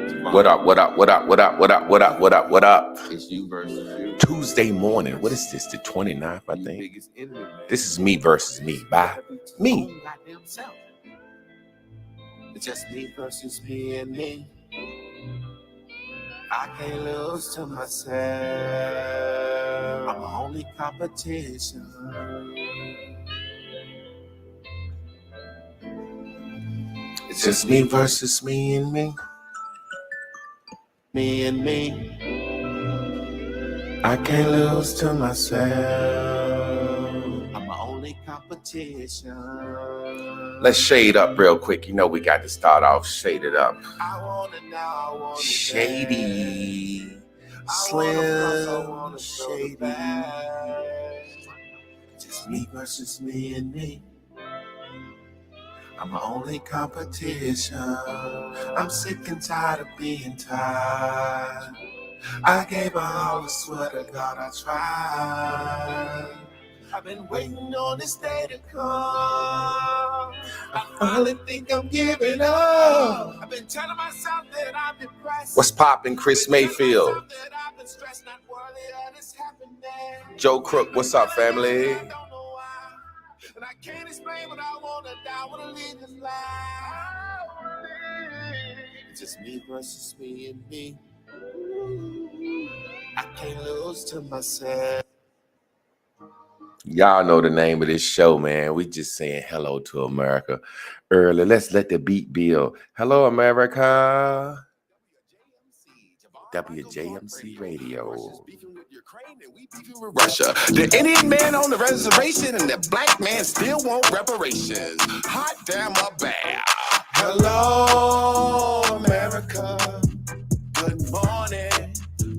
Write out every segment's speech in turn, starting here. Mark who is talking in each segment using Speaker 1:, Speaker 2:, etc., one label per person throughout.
Speaker 1: What up, what up, what up, what up, what up, what up, what up, what up? It's you versus you. Tuesday morning. What is this? The 29th, I think. This is me versus me by me. It's just me versus me and me. I can't lose to myself. I'm my only competition. It's just me versus me and me. Me and me. I can't lose to myself. I'm my only competition. Let's shade up real quick. You know we got to start off shaded up. I want shady. Slim shady. Just me versus me and me. I'm my only competition. I'm sick and tired of being tired. I gave her all, I swear to God I tried. I've been waiting on this day to come. I finally think I'm giving up. I've been telling myself that I'm depressed. What's poppin', Chris Mayfield? Joe Crook, what's up, family? And I can't explain what I wanna die, wanna leave this life. It's just me versus me and me. I can't lose to myself. Y'all know the name of this show, man. We just saying hello to America early. Let's let the beat build. Hello, America. WJMC Radio. Russia. The Indian man on the reservation and the black man still want reparations. Hot damn a bear. Hello, America. Good morning.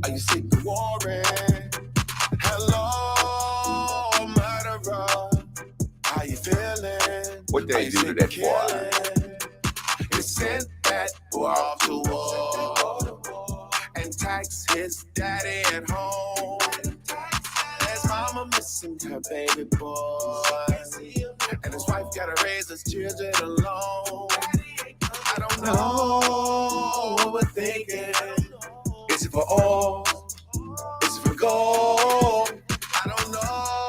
Speaker 1: Are you sick of warring? Hello, murderer. How you feeling? What they do to that boy? He sent that boy off to war and tax his daddy at home. His mama missing her baby boy, and his wife gotta raise his children alone. I don't know what we're thinking. Is it for all? Is it for gold? I don't know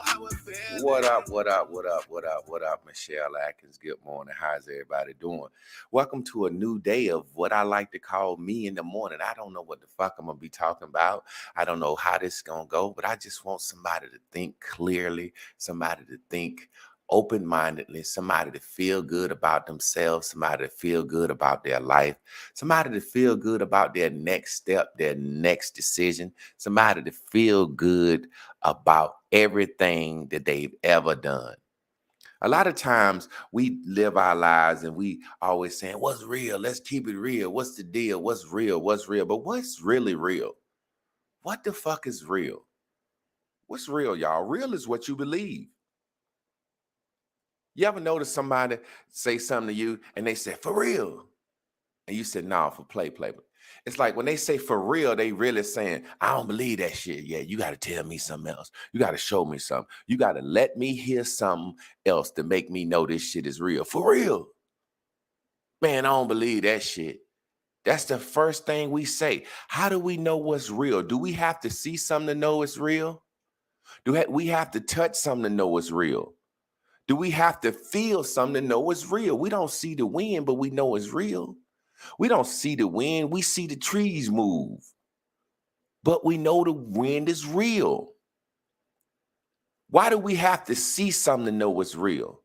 Speaker 1: how it feels. What up, what up, what up, what up, what up, Michelle Atkins? Good morning. How's everybody doing? Welcome to a new day of what I like to call me in the morning. I don't know what the fuck I'm going to be talking about. I don't know how this is going to go, but I just want somebody to think clearly, somebody to think open-mindedly, somebody to feel good about themselves, somebody to feel good about their life, somebody to feel good about their next step, their next decision, somebody to feel good about everything that they've ever done. A lot of times we live our lives and we always saying, what's real? Let's keep it real. What's the deal? What's real? What's real? But what's really real? What the fuck is real? What's real, y'all? Real is what you believe. You ever notice somebody say something to you and they say, for real? And you said, no, for play. It's like when they say for real, they really saying, I don't believe that shit. Yeah, you got to tell me something else. You got to show me something. You got to let me hear something else to make me know this shit is real. For real. Man, I don't believe that shit. That's the first thing we say. How do we know what's real? Do we have to see something to know it's real? Do we have to touch something to know it's real? Do we have to feel something to know it's real? We don't see the wind, but we know it's real. We don't see the wind. We see the trees move. But we know the wind is real. Why do we have to see something to know it's real?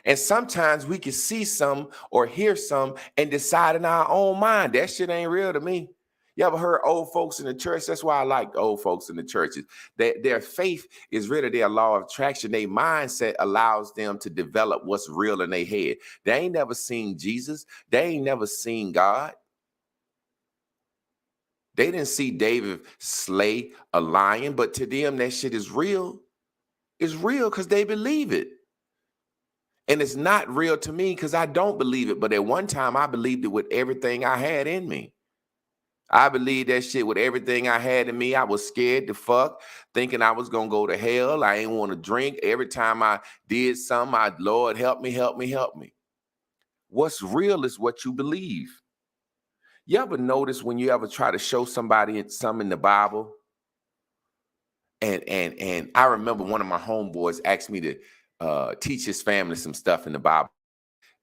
Speaker 1: And sometimes we can see some or hear some and decide in our own mind, that shit ain't real to me. You ever heard old folks in the church? That's why I like old folks in the churches. Their faith is really their law of attraction. Their mindset allows them to develop what's real in their head. They ain't never seen Jesus. They ain't never seen God. They didn't see David slay a lion, but to them, that shit is real. It's real because they believe it. And it's not real to me because I don't believe it. But at one time, I believed it with everything I had in me. I believed that shit with everything I had in me. I was scared to fuck, thinking I was going to go to hell. I ain't want to drink. Every time I did something, Lord, help me, help me, help me. What's real is what you believe.
Speaker 2: You ever notice when you ever try to show somebody something in the Bible? And I remember one of my homeboys asked me to teach his family some stuff in the Bible.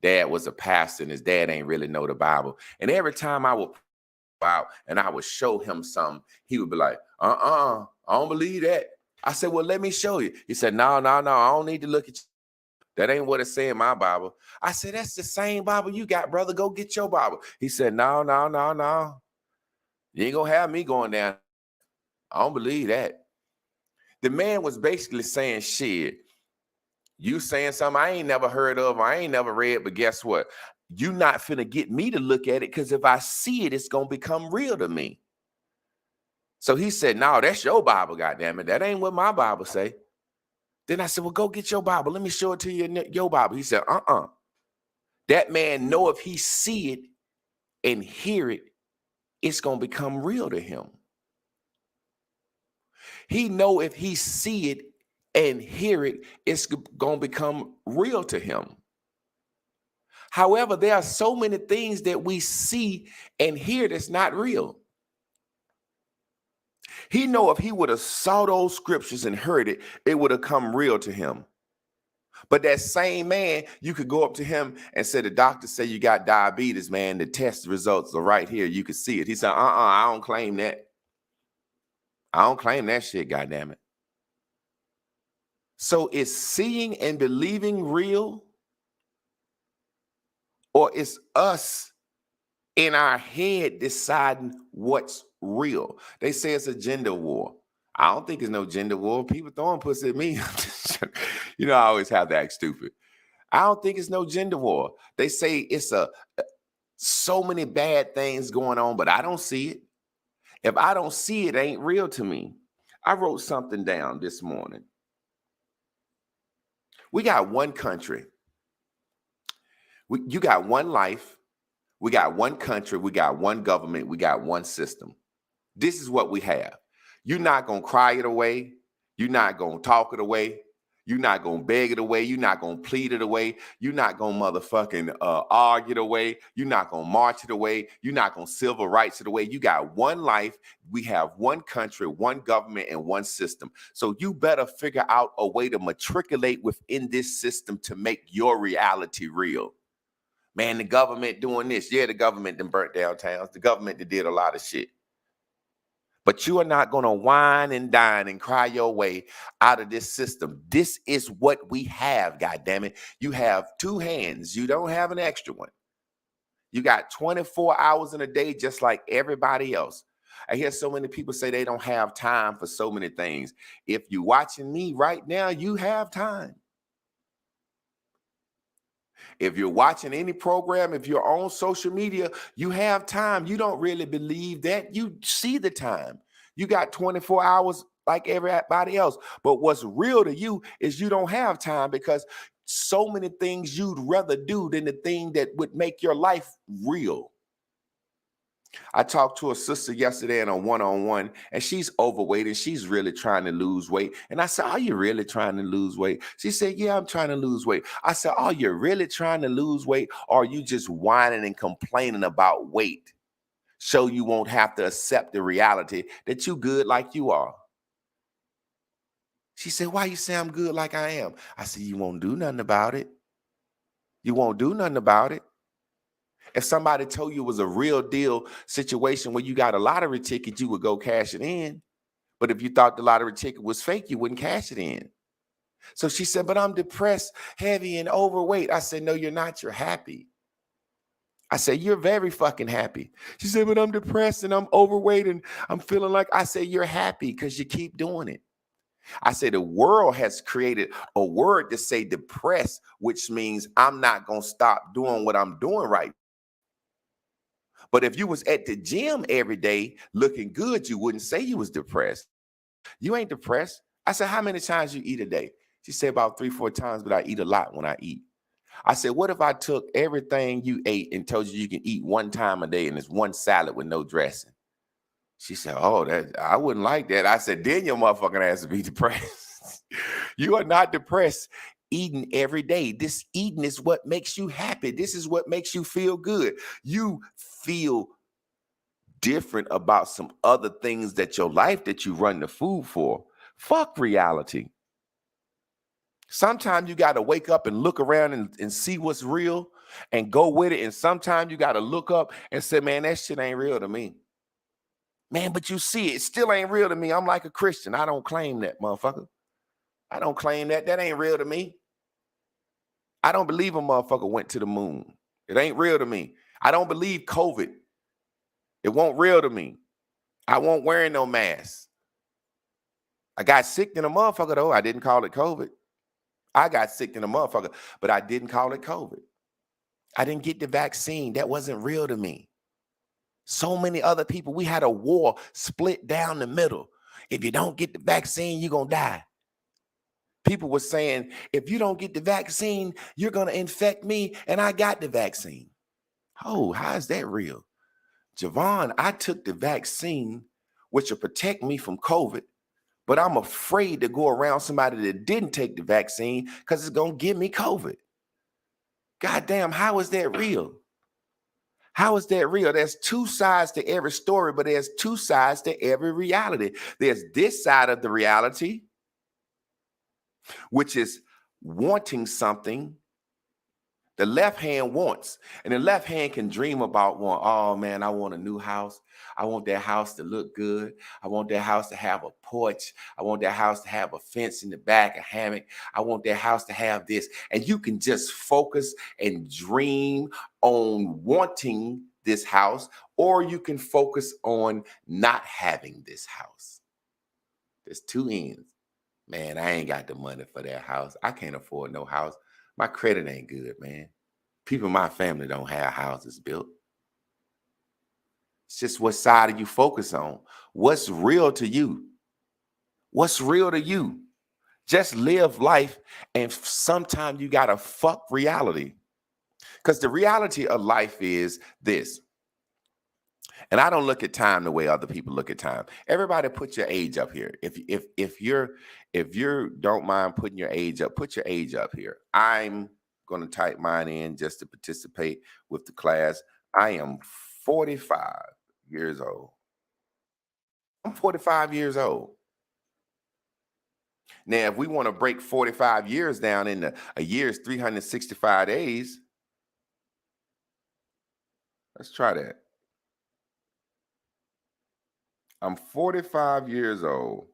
Speaker 2: Dad was a pastor and his dad ain't really know the Bible. And every time I would out and I would show him something, he would be like, I don't believe that. I said, well, let me show you. He said, no, I don't need to look at you. That ain't what it say in my Bible. I said, that's the same Bible you got, brother. Go get your Bible. He said, no. You ain't gonna have me going down. I don't believe that. The man was basically saying, shit, you saying something I ain't never heard of, I ain't never read, but guess what? You not finna get me to look at it, because if I see it, it's gonna become real to me. So he said, no, that's your Bible, goddammit. That ain't what my Bible say. Then I said, well, go get your Bible. Let me show it to you in your Bible. He said, That man know if he see it and hear it, it's gonna become real to him. He know if he see it and hear it, it's gonna become real to him. However, there are so many things that we see and hear that's not real. He know if he would have saw those scriptures and heard it, it would have come real to him. But that same man, you could go up to him and say, the doctor say you got diabetes, man. The test results are right here. You can see it. He said, I don't claim that. I don't claim that shit, goddammit. So is seeing and believing real? Or is us in our head deciding what's real? They say it's a gender war. I don't think it's no gender war. People throwing pussy at me. You know, I always have to act stupid. I don't think it's no gender war. They say it's so many bad things going on, but I don't see it. If I don't see it, it ain't real to me. I wrote something down this morning. We got one country. You got one life. We got one country. We got one government. We got one system. This is what we have. You're not going to cry it away. You're not going to talk it away. You're not going to beg it away. You're not going to plead it away. You're not going to motherfucking argue it away. You're not going to march it away. You're not going to civil rights it away. You got one life. We have one country, one government, and one system. So you better figure out a way to matriculate within this system to make your reality real. Man, the government doing this. Yeah, the government done burnt down towns. The government that did a lot of shit. But you are not going to whine and dine and cry your way out of this system. This is what we have, goddammit. You have two hands. You don't have an extra one. You got 24 hours in a day just like everybody else. I hear so many people say they don't have time for so many things. If you're watching me right now, you have time. If you're watching any program, if you're on social media, you have time. You don't really believe that. You see the time. You got 24 hours like everybody else. But what's real to you is you don't have time, because so many things you'd rather do than the thing that would make your life real. I talked to a sister yesterday in a one-on-one, and she's overweight and she's really trying to lose weight. And I said, are you really trying to lose weight? She said, yeah, I'm trying to lose weight. I said, are you really trying to lose weight? Or are you just whining and complaining about weight so you won't have to accept the reality that you good like you are? She said, why you say I'm good like I am? I said, you won't do nothing about it. You won't do nothing about it. If somebody told you it was a real deal situation where you got a lottery ticket, you would go cash it in. But if you thought the lottery ticket was fake, you wouldn't cash it in. So she said, but I'm depressed, heavy, and overweight. I said, no, you're not. You're happy. I said, you're very fucking happy. She said, but I'm depressed and I'm overweight and I'm feeling like, I said, you're happy because you keep doing it. I said, the world has created a word to say depressed, which means I'm not going to stop doing what I'm doing right. But if you was at the gym every day looking good, you wouldn't say you was depressed. You ain't depressed. I said, how many times you eat a day? She said about 3-4 times, but I eat a lot when I eat. I said, what if I took everything you ate and told you can eat one time a day and it's one salad with no dressing? She said, oh, that I wouldn't like that. I said, then your motherfucking ass would be depressed. You are not depressed eating every day. This eating is what makes you happy. This is what makes you feel good. You feel different about some other things that your life that you run the food for. Fuck reality. Sometimes you got to wake up and look around and see what's real and go with it. And sometimes you got to look up and say, man, that shit ain't real to me. Man, but you see, it still ain't real to me. I'm like a Christian. I don't claim that, motherfucker. I don't claim that. That ain't real to me. I don't believe a motherfucker went to the moon. It ain't real to me. I don't believe COVID. It won't real to me. I won't wearing no mask. I got sick in a motherfucker, though. I didn't call it COVID. I got sick in a motherfucker, but I didn't call it COVID. I didn't get the vaccine. That wasn't real to me. So many other people, we had a war split down the middle. If you don't get the vaccine, you're going to die. People were saying, if you don't get the vaccine, you're going to infect me, and I got the vaccine. Oh, how is that real? Javon, I took the vaccine, which will protect me from COVID, but I'm afraid to go around somebody that didn't take the vaccine because it's going to give me COVID. Goddamn, how is that real? How is that real? There's two sides to every story, but there's two sides to every reality. There's this side of the reality, which is wanting something. The left hand wants, and the left hand can dream about one. Oh man, I want a new house. I want that house to look good. I want that house to have a porch. I want that house to have a fence in the back, a hammock. I want that house to have this. And you can just focus and dream on wanting this house, or you can focus on not having this house. There's two ends. Man, I ain't got the money for that house. I can't afford no house. My credit ain't good, man. People in my family don't have houses built. It's just what side do you focus on? What's real to you? What's real to you? Just live life, and sometimes you gotta fuck reality. Because the reality of life is this. And I don't look at time the way other people look at time. Everybody put your age up here. If you don't mind putting your age up, put your age up here. I'm going to type mine in just to participate with the class. I am 45 years old. I'm 45 years old. Now, if we want to break 45 years down into a year's 365 days, let's try that. I'm 45 years old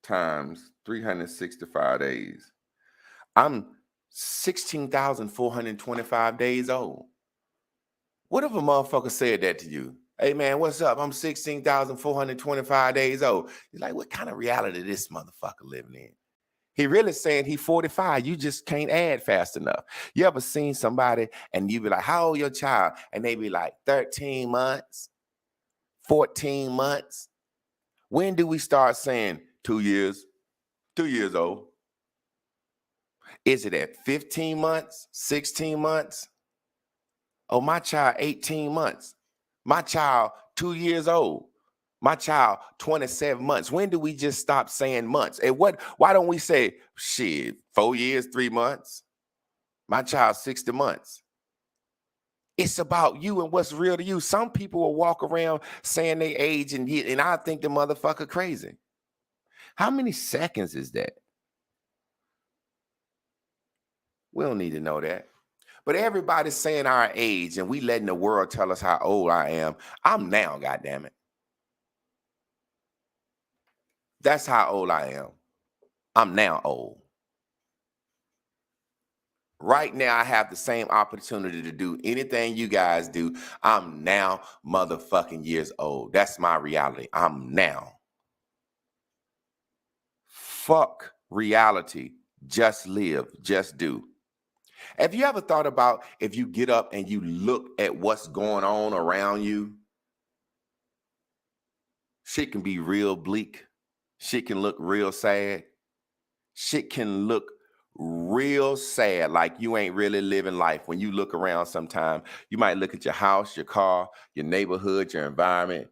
Speaker 2: times 365 days. I'm 16,425 days old. What if a motherfucker said that to you? Hey man, what's up? I'm 16,425 days old. You're like, what kind of reality this motherfucker living in? He really saying he 45. You just can't add fast enough. You ever seen somebody and you be like, how old your child? And they be like 13 months, 14 months. When do we start saying 2 years, 2 years old? Is it at 15 months, 16 months? Oh, my child 18 months. My child 2 years old. My child 27 months. When do we just stop saying months? And why don't we say shit, 4 years, 3 months? My child 60 months. It's about you and what's real to you. Some people will walk around saying they age and I think the motherfucker crazy. How many seconds is that? We don't need to know that. But everybody's saying our age and we letting the world tell us how old I am. I'm now, goddammit. That's how old I am. I'm now old. Right now, I have the same opportunity to do anything you guys do. I'm now motherfucking years old. That's my reality. I'm now. Fuck reality. Just live. Just do. Have you ever thought about if you get up and you look at what's going on around you? Shit can be real bleak. Shit can look real sad. Shit can look real sad, like you ain't really living life. When you look around sometime, you might look at your house, your car, your neighborhood, your environment.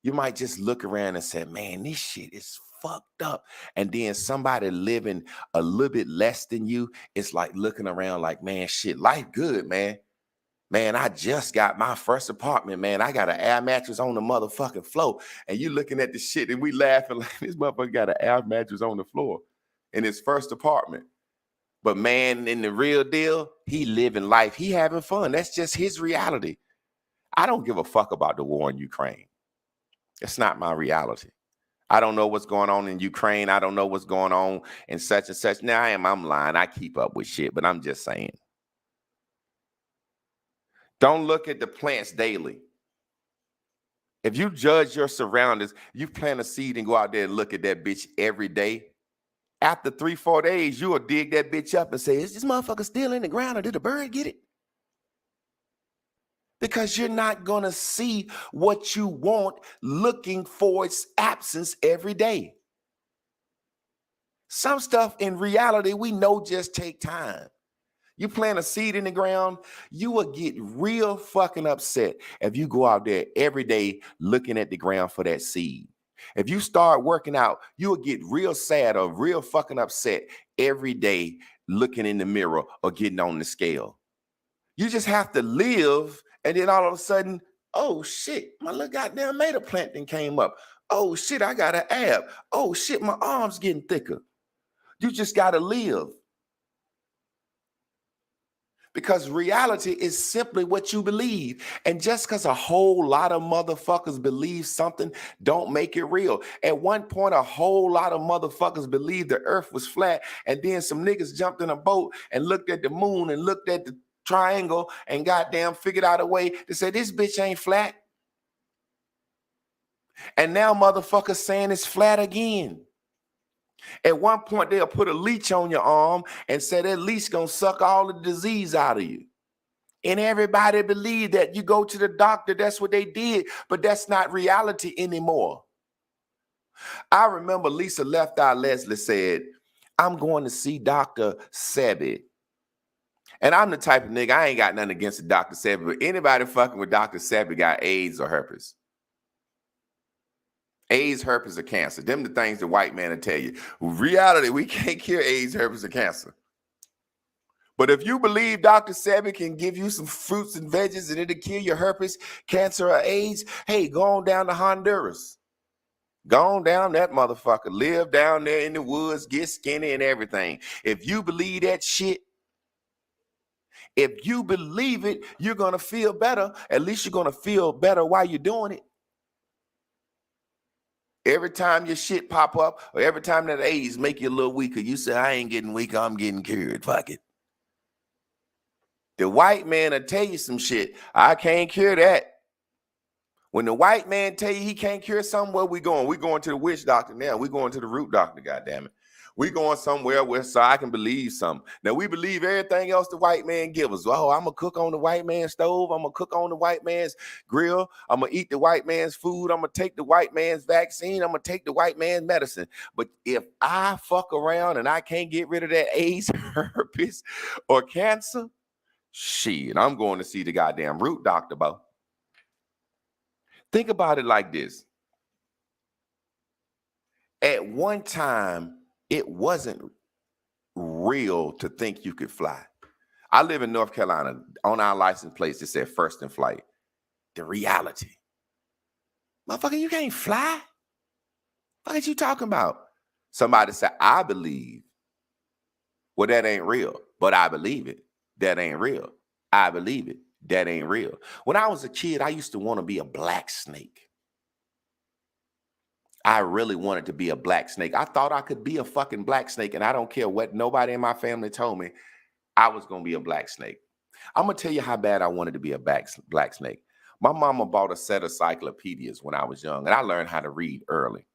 Speaker 2: You might just look around and say, man, this shit is fucked up. And then somebody living a little bit less than you, it's like looking around like, man, shit, life good, man. Man, I just got my first apartment, man. I got an air mattress on the motherfucking floor. And you looking at the shit and we laughing like this motherfucker got an air mattress on the floor in his first apartment. But man, in the real deal, he living life. He having fun. That's just his reality. I don't give a fuck about the war in Ukraine. It's not my reality. I don't know what's going on in Ukraine. I don't know what's going on in such and such. Now I'm lying. I keep up with shit, but I'm just saying. Don't look at the plants daily. If you judge your surroundings, you plant a seed and go out there and look at that bitch every day. After 3-4 days, you will dig that bitch up and say, is this motherfucker still in the ground or did a bird get it? Because you're not going to see what you want looking for its absence every day. Some stuff in reality we know just take time. You plant a seed in the ground, you will get real fucking upset if you go out there every day looking at the ground for that seed. If you start working out, you will get real sad or real fucking upset every day looking in the mirror or getting on the scale. You just have to live, and then all of a sudden, oh shit, my little goddamn tomato plant thing came up. Oh shit, I got an ab. Oh shit, my arm's getting thicker. You just got to live. Because reality is simply what you believe. And just because a whole lot of motherfuckers believe something, don't make it real. At one point, a whole lot of motherfuckers believed the earth was flat. And then some niggas jumped in a boat and looked at the moon and looked at the triangle and goddamn figured out a way to say, this bitch ain't flat. And now motherfuckers saying it's flat again. At one point, they'll put a leech on your arm and say that leech gonna suck all the disease out of you. And everybody believed that. You go to the doctor, that's what they did, but that's not reality anymore. I remember Lisa Left Eye Leslie said, I'm going to see Dr. Sebi. And I'm the type of nigga, I ain't got nothing against the Dr. Sebi, but anybody fucking with Dr. Sebi got AIDS or herpes. AIDS, herpes, or cancer. Them the things the white man will tell you. Reality, we can't cure AIDS, herpes, or cancer. But if you believe Dr. Sebi can give you some fruits and veggies and it'll kill your herpes, cancer, or AIDS, hey, go on down to Honduras. Go on down that motherfucker. Live down there in the woods, get skinny and everything. If you believe that shit, if you believe it, you're going to feel better. At least you're going to feel better while you're doing it. Every time your shit pop up or every time that AIDS make you a little weaker, you say, I ain't getting weaker, I'm getting cured. Fuck it. The white man will tell you some shit. I can't cure that. When the white man tell you he can't cure something, where we going? We going to the witch doctor now. We going to the root doctor, goddammit. We going somewhere where so I can believe something. Now we believe everything else the white man give us. Oh, I'm gonna cook on the white man's stove. I'm gonna cook on the white man's grill. I'm gonna eat the white man's food. I'm gonna take the white man's vaccine. I'm gonna take the white man's medicine. But if I fuck around and I can't get rid of that AIDS, herpes, or cancer, shit, I'm going to see the goddamn root doctor, bro. Think about it like this. At one time, it wasn't real to think you could fly. I live in North Carolina. On our license plates, it said first in flight. The reality. Motherfucker, you can't fly? What are you talking about? Somebody said, I believe. Well, that ain't real, but I believe it. That ain't real. I believe it. That ain't real. When I was a kid, I used to want to be a black snake. I really wanted to be a black snake. I thought I could be a fucking black snake, and I don't care what nobody in my family told me. I was going to be a black snake. I'm going to tell you how bad I wanted to be a black snake. My mama bought a set of encyclopedias when I was young, and I learned how to read early.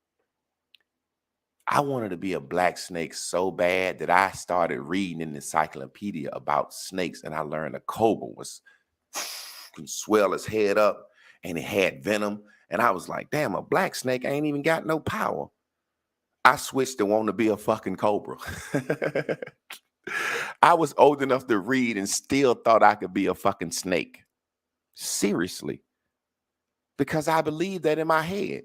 Speaker 2: I wanted to be a black snake so bad that I started reading an encyclopedia about snakes, and I learned a cobra can swell his head up, and it had venom. And I was like, damn, a black snake ain't even got no power. I switched to want to be a fucking cobra. I was old enough to read and still thought I could be a fucking snake. Seriously. Because I believed that in my head.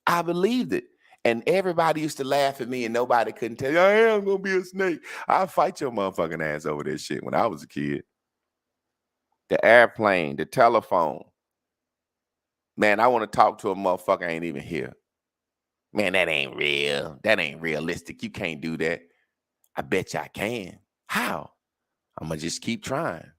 Speaker 2: I believed it. And everybody used to laugh at me and nobody couldn't tell you, I am going to be a snake. I'll fight your motherfucking ass over this shit when I was a kid. the airplane, the telephone. Man, I want to talk to a motherfucker ain't even here. Man, that ain't real. That ain't realistic. You can't do that. I bet you I can. How? I'm going to just keep trying.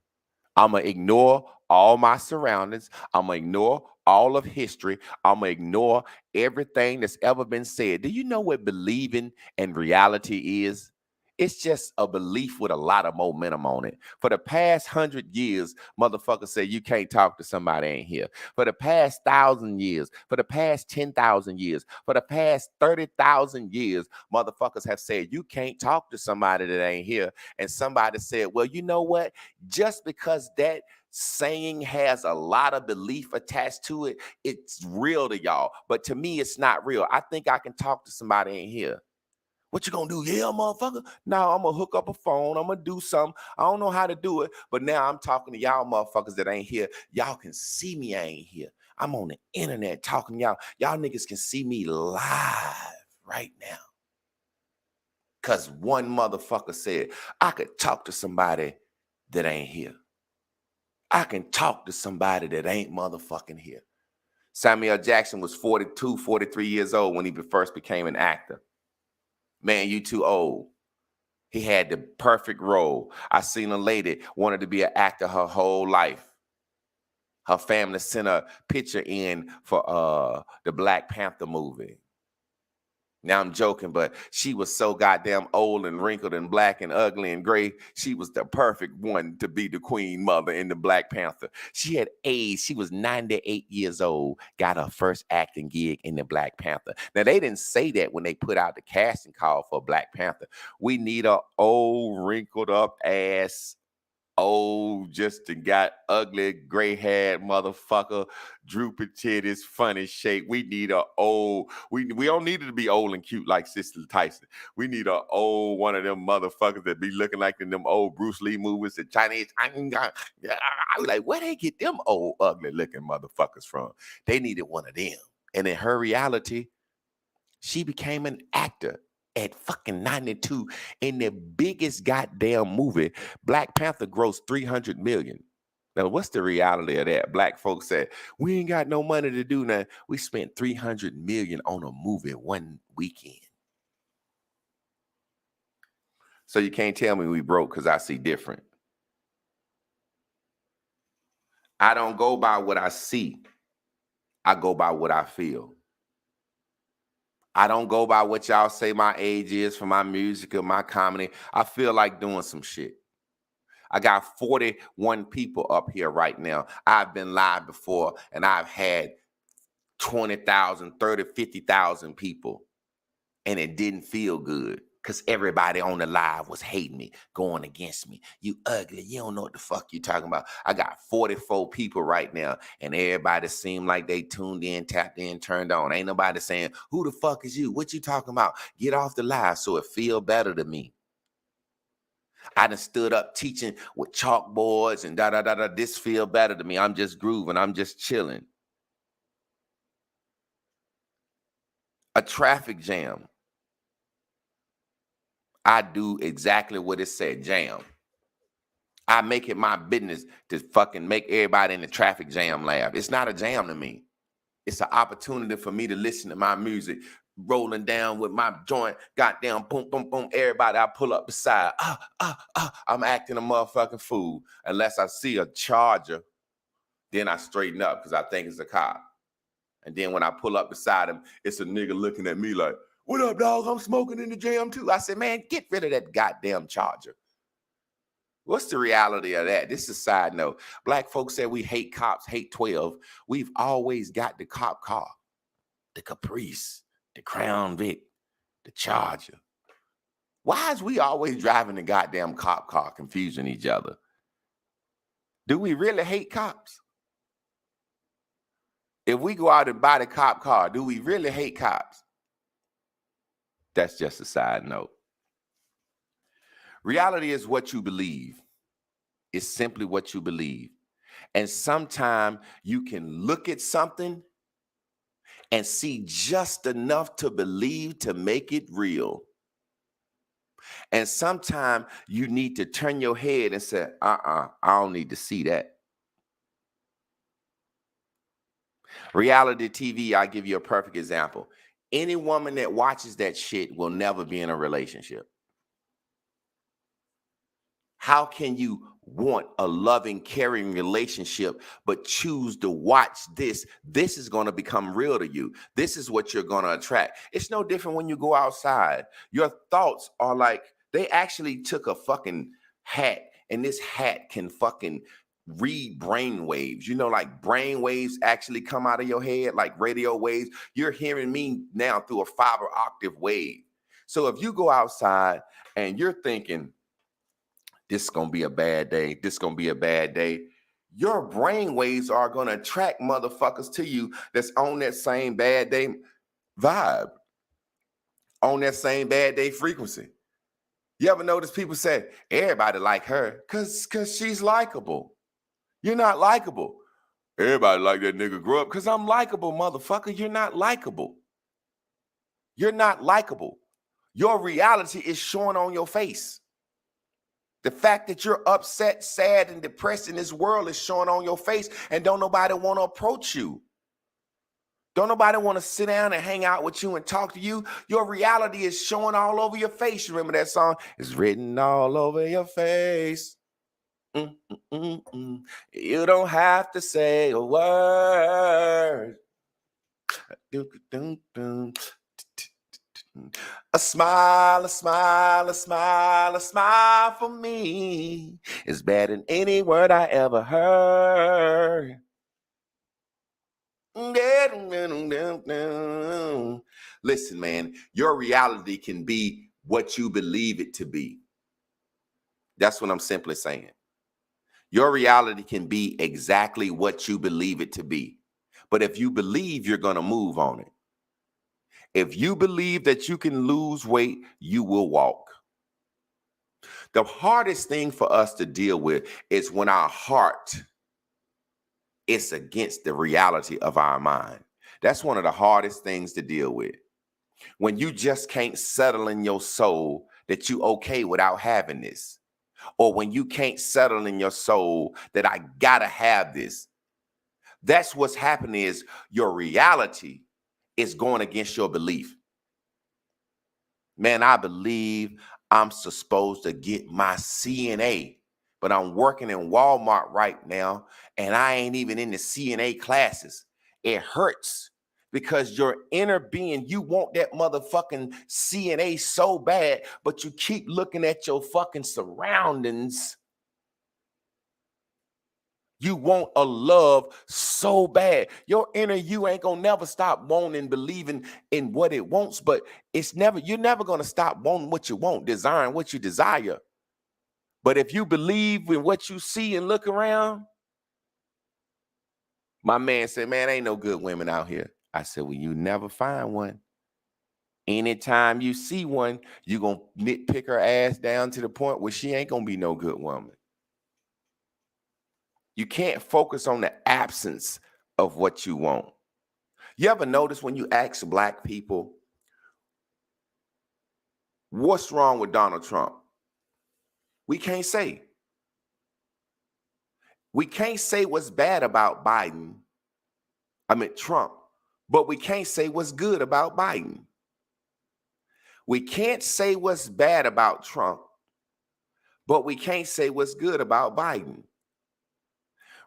Speaker 2: I'm going to ignore all my surroundings. I'm going to ignore all of history. I'm going to ignore everything that's ever been said. Do you know what believing in reality is? It's just a belief with a lot of momentum on it. For the past 100 years, motherfuckers say you can't talk to somebody ain't here. For the past 1,000 years, for the past 10,000 years, for the past 30,000 years, motherfuckers have said you can't talk to somebody that ain't here. And somebody said, well, you know what? Just because that saying has a lot of belief attached to it, it's real to y'all. But to me, it's not real. I think I can talk to somebody ain't here. What you gonna do? Yeah, motherfucker. No, I'm gonna hook up a phone. I'm gonna do something. I don't know how to do it, but now I'm talking to y'all motherfuckers that ain't here. Y'all can see me, I ain't here. I'm on the internet talking to y'all. Y'all niggas can see me live right now. Cause one motherfucker said, I could talk to somebody that ain't here. I can talk to somebody that ain't motherfucking here. Samuel Jackson was 42, 43 years old when he first became an actor. Man, you too old. He had the perfect role. I seen a lady wanted to be an actor her whole life. Her family sent a picture in for the Black Panther movie. Now I'm joking, but she was so goddamn old and wrinkled and black and ugly and gray. She was the perfect one to be the queen mother in the Black Panther. She had aged. She was 98 years old, got her first acting gig in the Black Panther. Now, they didn't say that when they put out the casting call for Black Panther. We need a old, wrinkled up ass, old, just got ugly, gray-haired motherfucker, droopy titties, funny shape. We need a old, we don't need it to be old and cute like Sister Tyson. We need a old one of them motherfuckers that be looking like in them old Bruce Lee movies, the Chinese. I was like, where they get them old, ugly looking motherfuckers from? They needed one of them. And in her reality, she became an actor at fucking 92 in the biggest goddamn movie. Black Panther grossed $300 million. Now, what's the reality of that? Black folks said, we ain't got no money to do nothing. We spent $300 million on a movie one weekend. So you can't tell me we broke because I see different. I don't go by what I see. I go by what I feel. I don't go by what y'all say my age is for my music or my comedy. I feel like doing some shit. I got 41 people up here right now. I've been live before and I've had 20,000, 30, 50,000 people. And it didn't feel good because everybody on the live was hating me, going against me. You ugly. You don't know what the fuck you talking about. I got 44 people right now and everybody seemed like they tuned in, tapped in, turned on. Ain't nobody saying, who the fuck is you? What you talking about? Get off the live so it feel better to me. I done stood up teaching with chalkboards and da-da-da-da. This feel better to me. I'm just grooving. I'm just chilling. A traffic jam. I do exactly what it said, jam. I make it my business to fucking make everybody in the traffic jam laugh. It's not a jam to me. It's an opportunity for me to listen to my music, rolling down with my joint, goddamn, boom, boom, boom. Everybody I pull up beside, I'm acting a motherfucking fool. Unless I see a charger, then I straighten up because I think it's a cop. And then when I pull up beside him, it's a nigga looking at me like, what up, dog? I'm smoking in the jam too. I said, man, get rid of that goddamn charger. What's the reality of that? This is a side note. Black folks say we hate cops, hate 12. We've always got the cop car, the Caprice, the Crown Vic, the Charger. Why is we always driving the goddamn cop car, confusing each other? Do we really hate cops? If we go out and buy the cop car, do we really hate cops? That's just a side note. Reality is what you believe. It's simply what you believe. And sometimes you can look at something and see just enough to believe to make it real. And sometimes you need to turn your head and say, I don't need to see that. Reality TV, I'll give you a perfect example. Any woman that watches that shit will never be in a relationship. How can you want a loving, caring relationship, but choose to watch this? This is going to become real to you. This is what you're going to attract. It's no different when you go outside. Your thoughts are like, they actually took a fucking hat, and this hat can fucking read brain waves. You know, like brain waves actually come out of your head, like radio waves. You're hearing me now through a fiber octave wave. So if you go outside and you're thinking, this is going to be a bad day, this is going to be a bad day, your brain waves are going to attract motherfuckers to you that's on that same bad day vibe, on that same bad day frequency. You ever notice people say, everybody like her because she's likable? You're not likable. Everybody like that nigga grow up because I'm likable, motherfucker. You're not likable. You're not likable. Your reality is showing on your face. The fact that you're upset, sad, and depressed in this world is showing on your face, and don't nobody want to approach you. Don't nobody want to sit down and hang out with you and talk to you. Your reality is showing all over your face. You remember that song? It's written all over your face. You don't have to say a word. A smile, a smile, a smile, a smile for me is better than any word I ever heard. Listen, man, your reality can be what you believe it to be. That's what I'm simply saying. Your reality can be exactly what you believe it to be. But if you believe, you're going to move on it. If you believe that you can lose weight, you will walk. The hardest thing for us to deal with is when our heart is against the reality of our mind. That's one of the hardest things to deal with. When you just can't settle in your soul that you okay without having this. Or when you can't settle in your soul that I gotta have this. That's what's happening, is your reality is going against your belief. Man, I believe I'm supposed to get my CNA, but I'm working in Walmart right now and I ain't even in the CNA classes. It hurts because your inner being, you want that motherfucking CNA so bad, but you keep looking at your fucking surroundings. You want a love so bad. Your inner you ain't gonna never stop wanting, believing in what it wants, but you're never gonna stop wanting what you want, desiring what you desire. But if you believe in what you see and look around, my man said, man, ain't no good women out here. I said, well, you never find one. Anytime you see one, you gonna nitpick her ass down to the point where she ain't gonna be no good woman. You can't focus on the absence of what you want. You ever notice when you ask Black people, what's wrong with Donald Trump? We can't say. We can't say what's bad about Trump, but we can't say what's good about Biden. We can't say what's bad about Trump, but we can't say what's good about Biden.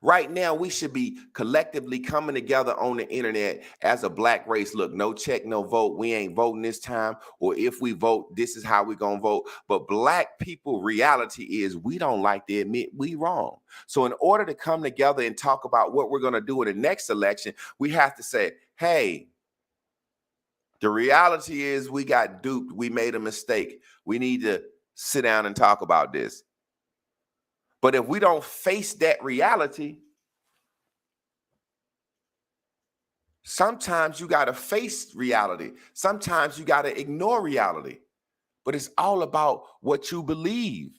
Speaker 2: Right now, we should be collectively coming together on the internet as a Black race. Look, no check, no vote. We ain't voting this time. Or if we vote, this is how we're going to vote. But Black people, reality is we don't like to admit we wrong. So in order to come together and talk about what we're going to do in the next election, we have to say, hey, the reality is we got duped. We made a mistake. We need to sit down and talk about this. But if we don't face that reality, sometimes you got to face reality. Sometimes you got to ignore reality. But it's all about what you believe.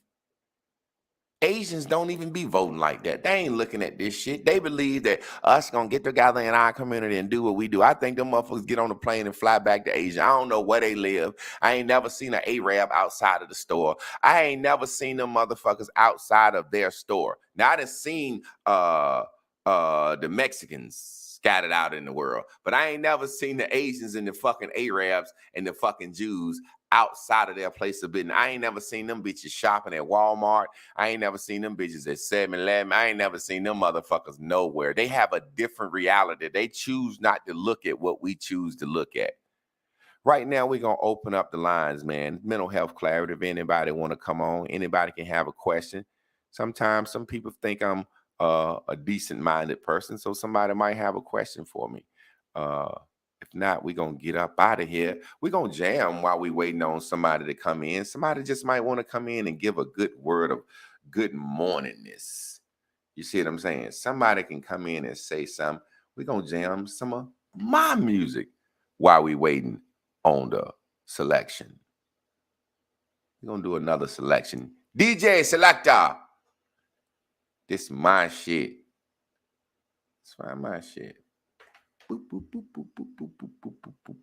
Speaker 2: Asians don't even be voting like that. They ain't looking at this shit. They believe that us gonna get together in our community and do what we do. I think them motherfuckers get on the plane and fly back to Asia. I don't know where they live. I ain't never seen an Arab outside of the store. I ain't never seen them motherfuckers outside of their store. Now I done seen the Mexicans scattered out in the world. But I ain't never seen the Asians and the fucking Arabs and the fucking Jews outside of their place of business. I ain't never seen them bitches shopping at Walmart. I ain't never seen them bitches at 7-Eleven. I ain't never seen them motherfuckers nowhere. They have a different reality. They choose not to look at what we choose to look at. Right now, we're going to open up the lines, man. Mental health clarity. If anybody want to come on, anybody can have a question. Sometimes some people think I'm a decent-minded person, so somebody might have a question for me. If not, we're going to get up out of here. We're going to jam while we waiting on somebody to come in. Somebody just might want to come in and give a good word of good morningness. You see what I'm saying? Somebody can come in and say something. We're going to jam some of my music while we waiting on the selection. We're going to do another selection. DJ Selector. This is my shit. Let's find my shit. Boop, boop, boop, boop, boop, boop, boop, boop, boop, boop.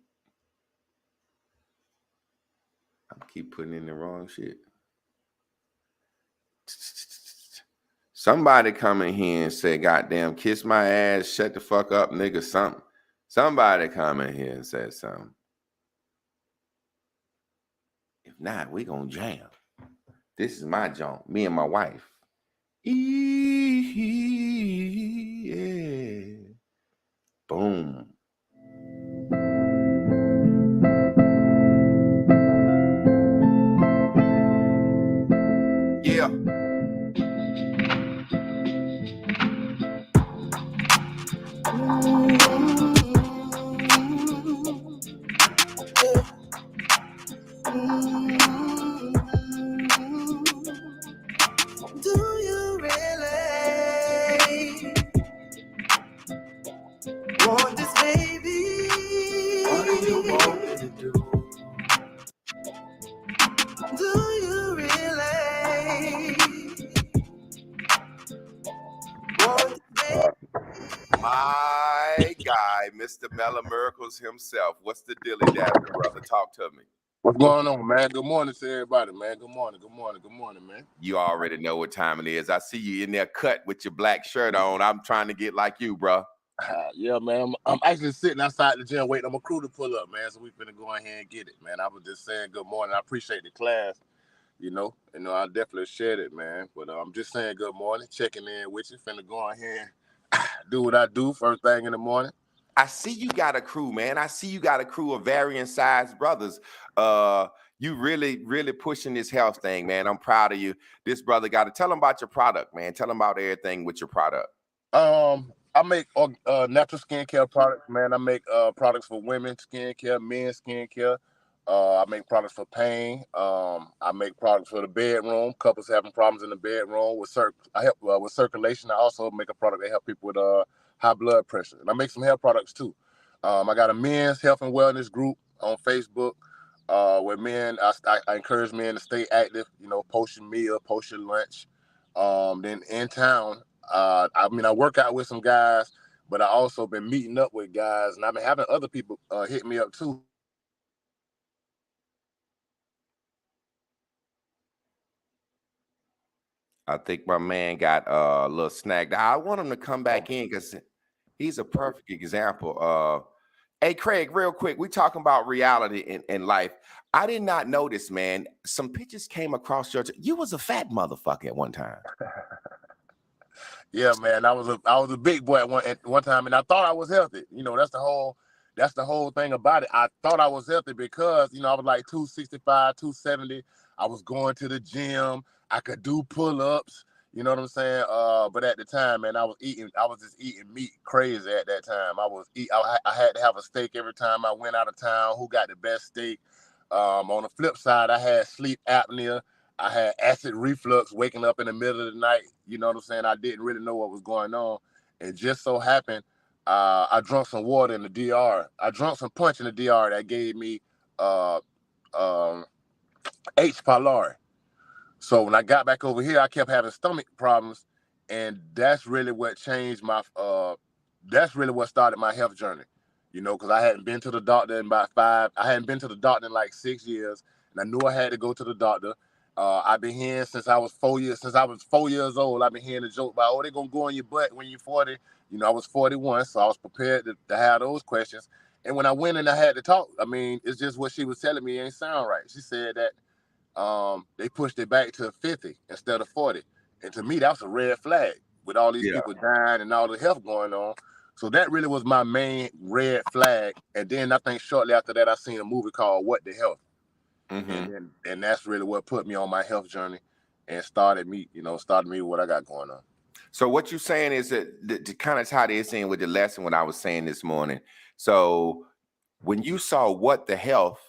Speaker 2: I keep putting in the wrong shit. Somebody come in here and say, goddamn, kiss my ass, shut the fuck up, nigga, something. Somebody come in here and say something. If not, we gonna jam. This is my junk, me and my wife. Yeah. Boom. Yeah.
Speaker 1: Do you really want this, baby? What do you want me to do? Do you really want this, baby?
Speaker 2: My guy, Mr. Mella Miracles himself. What's the dilly dabbler, brother? Talk to me.
Speaker 3: What's going on, man? Good morning to everybody, man. Good morning, man.
Speaker 2: You already know what time it is. I see you in there cut with your black shirt on. I'm trying to get like you, bro.
Speaker 3: Yeah, man. I'm actually sitting outside the gym waiting on my crew to pull up, man. So we finna go ahead and get it, man. I was just saying good morning. I appreciate the class, you know. I definitely shared it, man. But I'm just saying good morning, checking in with you. Finna go ahead and do what I do first thing in the morning.
Speaker 2: I see you got a crew, man. I see you got a crew of varying size brothers. You really, really pushing this health thing, man. I'm proud of you. This brother got to tell them about your product, man. Tell them about everything with your product.
Speaker 3: I make natural skincare products, man. I make products for women skincare, men skincare. I make products for pain. I make products for the bedroom. Couples having problems in the bedroom I help with circulation. I also make a product that help people with high blood pressure, and I make some hair products too. I got a men's health and wellness group on Facebook where I encourage men to stay active. Post your meal, post your lunch. Then in town. I work out with some guys, but I also been meeting up with guys, and I've been having other people hit me up too.
Speaker 2: I think my man got a little snagged. I want him to come back in because he's a perfect example. Hey, Craig, real quick, we talking about reality in life. I did not know this, man. Some pictures came across your. You was a fat motherfucker at one time.
Speaker 3: Yeah, man, I was a big boy at one time, and I thought I was healthy. That's the whole thing about it. I thought I was healthy because I was like 265, 270. I was going to the gym. I could do pull-ups. You know what I'm saying? But at the time, man, I was just eating meat crazy at that time. I had to have a steak every time I went out of town. Who got the best steak? On the flip side, I had sleep apnea. I had acid reflux, waking up in the middle of the night. You know what I'm saying? I didn't really know what was going on. And just so happened, I drank some water in the DR. I drank some punch in the DR that gave me H. pylori. So when I got back over here, I kept having stomach problems. And that's really what changed that's really what started my health journey. Because I hadn't been to the doctor in I hadn't been to the doctor in like 6 years. And I knew I had to go to the doctor. I've been hearing since I was 4 years old. I've been hearing the joke about, oh, they're gonna go in your butt when you're 40. You know, I was 41, so I was prepared to have those questions. And when I went and I had to talk, I mean, it's just what she was telling me ain't sound right. She said that they pushed it back to 50 instead of 40. And to me, that's a red flag with all these people dying and all the health going on. So that really was my main red flag. And then I think shortly after that, I seen a movie called What the Health.
Speaker 2: Mm-hmm.
Speaker 3: And that's really what put me on my health journey and started me with what I got going on.
Speaker 2: So what you're saying is that to kind of tie this in with the lesson what I was saying this morning. So when you saw What the Health,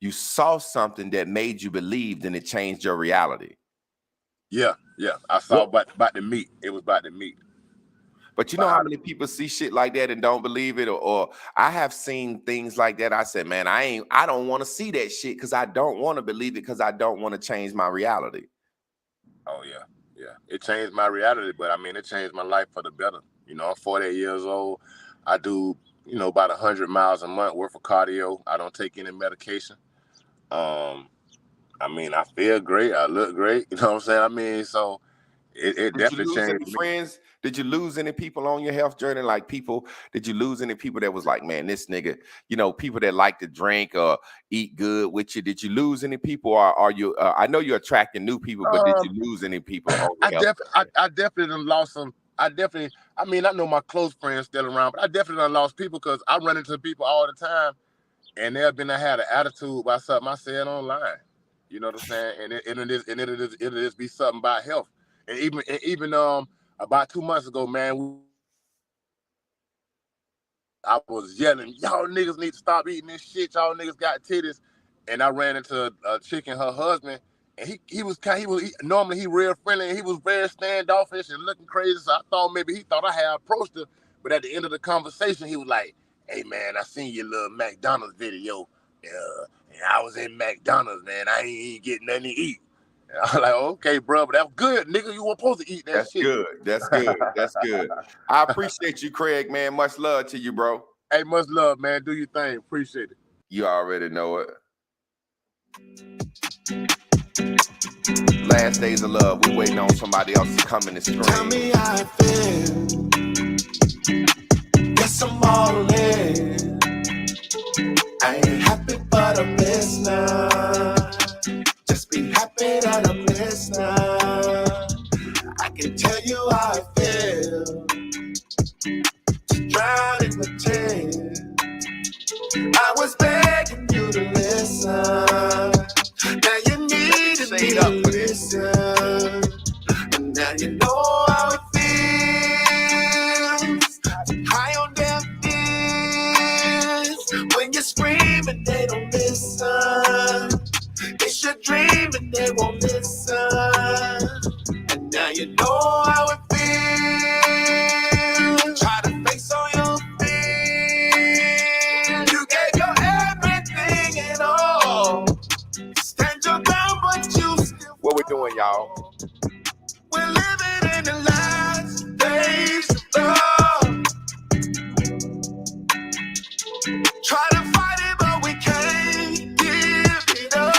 Speaker 2: you saw something that made you believe, and it changed your reality.
Speaker 3: Yeah. I saw about the meat. It was about the meat.
Speaker 2: But you know how many people see shit like that and don't believe it? Or I have seen things like that. I said, man, I don't want to see that shit because I don't want to believe it because I don't want to change my reality.
Speaker 3: Oh, yeah. It changed my reality, but I mean, it changed my life for the better. You know, I'm 48 years old. I do, about 100 miles a month worth of cardio. I don't take any medication. I mean, I feel great. I look great. You know what I'm saying? I mean, so it definitely changed me.
Speaker 2: Friends? Did you lose any people on your health journey? Like did you lose any people that was like, man, this nigga, people that like to drink or eat good with you? Did you lose any people? Or are you, I know you're attracting new people, but did you lose any people on your health journey?
Speaker 3: I definitely done lost some. I know my close friends still around, but I definitely done lost people because I run into people all the time and they've been had an attitude about something I said online. You know what I'm saying? And it'll just be something about health. And even about 2 months ago, man, I was yelling, y'all niggas need to stop eating this shit. Y'all niggas got titties. And I ran into a chick and her husband, and normally he real friendly, and he was very standoffish and looking crazy. So I thought maybe he thought I had approached her. But at the end of the conversation, he was like, hey man, I seen your little McDonald's video. And I was in McDonald's, man. I ain't getting nothing to eat. And I was like, okay, bro, but that's good, nigga. You weren't supposed to eat that shit.
Speaker 2: That's good. I appreciate you, Craig, man. Much love to you, bro.
Speaker 3: Hey, much love, man. Do your thing. Appreciate it.
Speaker 2: You already know it. Last days of love. We waiting on somebody else to come in the screen.
Speaker 1: Tell me how I feel. Guess I'm all in. I ain't happy, but I'm listening. Just be happy that I'm listening. I can tell you how I feel. To drown in the tears. I was begging you to listen. Now you needed me to listen. And now you know how it feels. High on their fears. When you're screaming, they don't listen. It's your dream and they won't listen. And now you know how it feels. Try to face all your fears. You gave your everything and all. Stand your ground, but you still.
Speaker 2: What we doing, y'all?
Speaker 1: We're living in the last days of love. Try to fight it, but we can't give it up.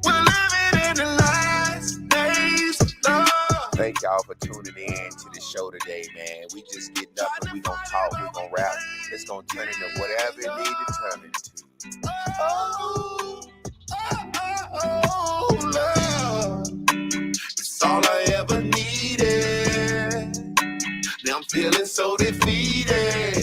Speaker 1: We're living in the last days of love.
Speaker 2: Thank y'all for tuning in to the show today, man. We just getting up and we gonna talk, we gonna rap. It's gonna turn into whatever it needs to turn into.
Speaker 1: Love. It's all I ever needed. Now I'm feeling so defeated.